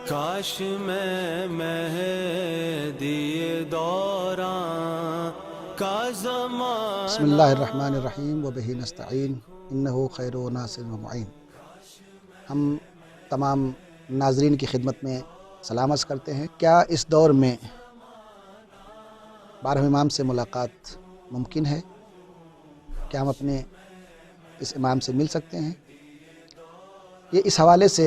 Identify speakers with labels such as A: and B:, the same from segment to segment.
A: کاش میں مہدی دوراں کا زمانہ.
B: بسم اللہ الرحمن الرحیم وبہ نستعین انہ خیر و ناصر و معین. ہم تمام ناظرین کی خدمت میں سلام عرض کرتے ہیں. کیا اس دور میں 12 امام سے ملاقات ممکن ہے؟ کیا ہم اپنے اس امام سے مل سکتے ہیں؟ یہ اس حوالے سے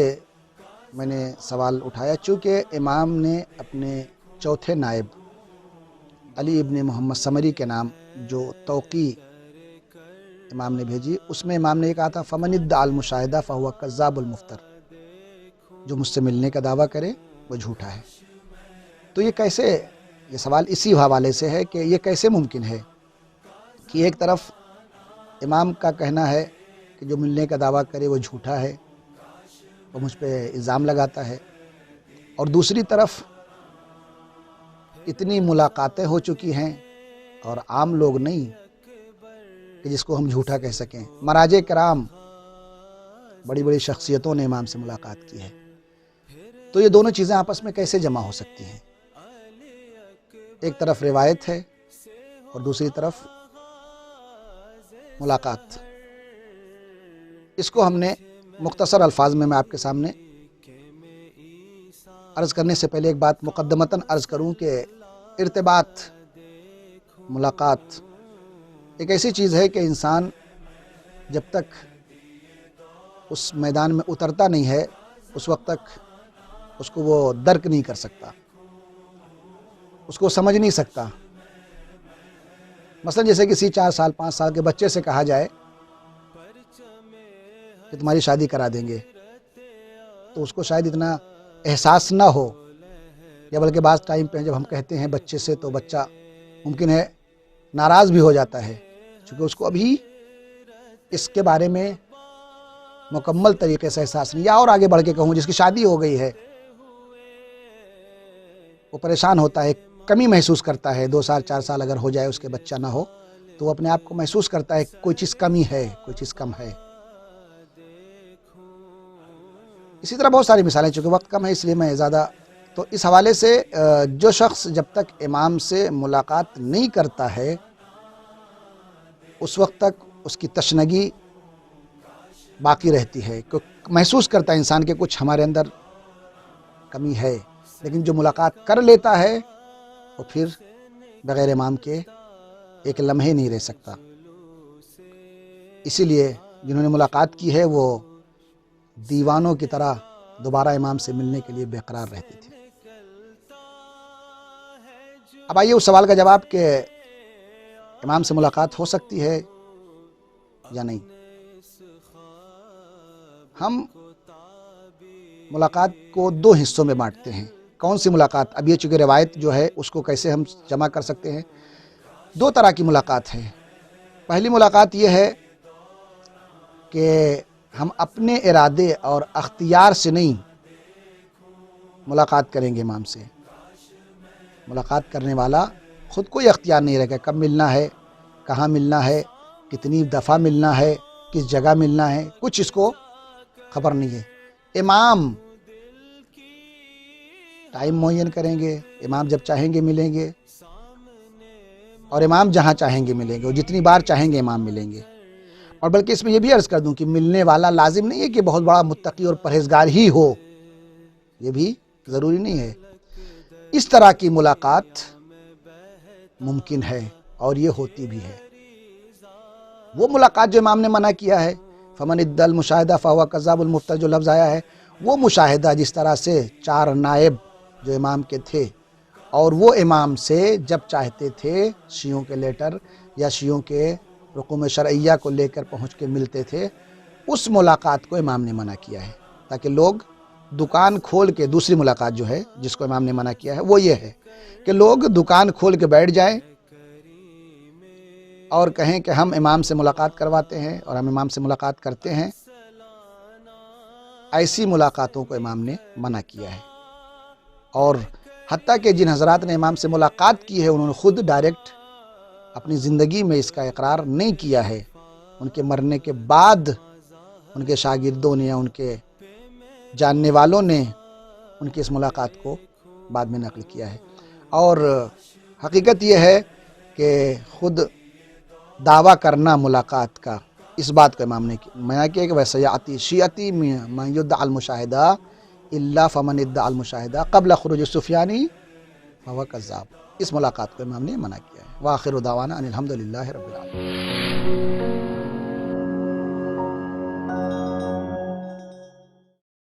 B: میں نے سوال اٹھایا چونکہ امام نے اپنے چوتھے نائب علی ابن محمد ثمری کے نام جو توقیع امام نے بھیجی، اس میں امام نے یہ کہا تھا فمن ادعى المشاہدہ فہو کذاب المفتر. جو مجھ سے ملنے کا دعویٰ کرے وہ جھوٹا ہے. تو یہ کیسے، یہ سوال اسی حوالے سے ہے کہ یہ کیسے ممکن ہے کہ ایک طرف امام کا کہنا ہے کہ جو ملنے کا دعویٰ کرے وہ جھوٹا ہے، وہ مجھ پہ الزام لگاتا ہے، اور دوسری طرف اتنی ملاقاتیں ہو چکی ہیں اور عام لوگ نہیں کہ جس کو ہم جھوٹا کہہ سکیں. مراجع کرام، بڑی بڑی شخصیتوں نے امام سے ملاقات کی ہے. تو یہ دونوں چیزیں آپس میں کیسے جمع ہو سکتی ہیں؟ ایک طرف روایت ہے اور دوسری طرف ملاقات. اس کو ہم نے مختصر الفاظ میں آپ کے سامنے عرض کرنے سے پہلے ایک بات مقدمتاً عرض کروں کہ ارتباط، ملاقات ایک ایسی چیز ہے کہ انسان جب تک اس میدان میں اترتا نہیں ہے اس وقت تک اس کو وہ درک نہیں کر سکتا، اس کو سمجھ نہیں سکتا. مثلا جیسے کسی 4 سال 5 سال کے بچے سے کہا جائے کہ تمہاری شادی کرا دیں گے، تو اس کو شاید اتنا احساس نہ ہو، یا بلکہ بعض ٹائم پہ جب ہم کہتے ہیں بچے سے تو بچہ ممکن ہے ناراض بھی ہو جاتا ہے، چونکہ اس کو ابھی اس کے بارے میں مکمل طریقے سے احساس نہیں. یا اور آگے بڑھ کے کہوں، جس کی شادی ہو گئی ہے وہ پریشان ہوتا ہے، کمی محسوس کرتا ہے. 2 سال 4 سال اگر ہو جائے اس کے بچہ نہ ہو تو وہ اپنے آپ کو محسوس کرتا ہے کوئی چیز کمی ہے، کوئی چیز کم ہے. اسی طرح بہت ساری مثالیں، چونکہ وقت کم ہے اس لیے میں زیادہ، تو اس حوالے سے جو شخص جب تک امام سے ملاقات نہیں کرتا ہے اس وقت تک اس کی تشنگی باقی رہتی ہے، محسوس کرتا ہے انسان کے کچھ ہمارے اندر کمی ہے. لیکن جو ملاقات کر لیتا ہے وہ پھر بغیر امام کے ایک لمحے نہیں رہ سکتا. اسی لیے جنہوں نے ملاقات کی ہے وہ دیوانوں کی طرح دوبارہ امام سے ملنے کے لیے بے قرار رہتے تھے. اب آئیے اس سوال کا جواب کہ امام سے ملاقات ہو سکتی ہے یا نہیں. ہم ملاقات کو 2 حصوں میں بانٹتے ہیں. کون سی ملاقات؟ اب یہ چونکہ روایت جو ہے اس کو کیسے ہم جمع کر سکتے ہیں. 2 طرح کی ملاقات ہے. پہلی ملاقات یہ ہے کہ ہم اپنے ارادے اور اختیار سے نہیں ملاقات کریں گے امام سے. ملاقات کرنے والا خود کوئی اختیار نہیں رکھے، کب ملنا ہے، کہاں ملنا ہے، کتنی دفعہ ملنا ہے، کس جگہ ملنا ہے، کچھ اس کو خبر نہیں ہے. امام ٹائم معین کریں گے، امام جب چاہیں گے ملیں گے، اور امام جہاں چاہیں گے ملیں گے، اور جتنی بار چاہیں گے امام ملیں گے. اور بلکہ اس میں یہ بھی عرض کر دوں کہ ملنے والا لازم نہیں ہے کہ بہت بڑا متقی اور پرہیزگار ہی ہو، یہ بھی ضروری نہیں ہے. اس طرح کی ملاقات ممکن ہے اور یہ ہوتی بھی ہے. وہ ملاقات جو امام نے منع کیا ہے، فمن ادعى المشاہدہ فہو کذاب المفتر، جو لفظ آیا ہے، وہ مشاہدہ جس طرح سے 4 نائب جو امام کے تھے اور وہ امام سے جب چاہتے تھے شیعوں کے لیٹر یا شیعوں کے رقوم شرعیہ کو لے کر پہنچ کے ملتے تھے، اس ملاقات کو امام نے منع کیا ہے. تاکہ لوگ دکان کھول کے، دوسری ملاقات جو ہے جس کو امام نے منع کیا ہے وہ یہ ہے کہ لوگ دکان کھول کے بیٹھ جائیں اور کہیں کہ ہم امام سے ملاقات کرواتے ہیں اور ہم امام سے ملاقات کرتے ہیں. ایسی ملاقاتوں کو امام نے منع کیا ہے. اور حتیٰ کہ جن حضرات نے امام سے ملاقات کی ہے انہوں نے خود ڈائریکٹ اپنی زندگی میں اس کا اقرار نہیں کیا ہے. ان کے مرنے کے بعد ان کے شاگردوں نے یا ان کے جاننے والوں نے ان کی اس ملاقات کو بعد میں نقل کیا ہے. اور حقیقت یہ ہے کہ خود دعویٰ کرنا ملاقات کا، اس بات کا امام نے منع کیا کہ ویسے آتی شیعتی من یدعی المشاہدہ الا فمن ادعى المشاہدہ قبل خروج سفیانی فهو کذاب. اس ملاقات کو امام نے منع کیا ہے. وآخر دعوانا ان الحمد للہ رب العالمین.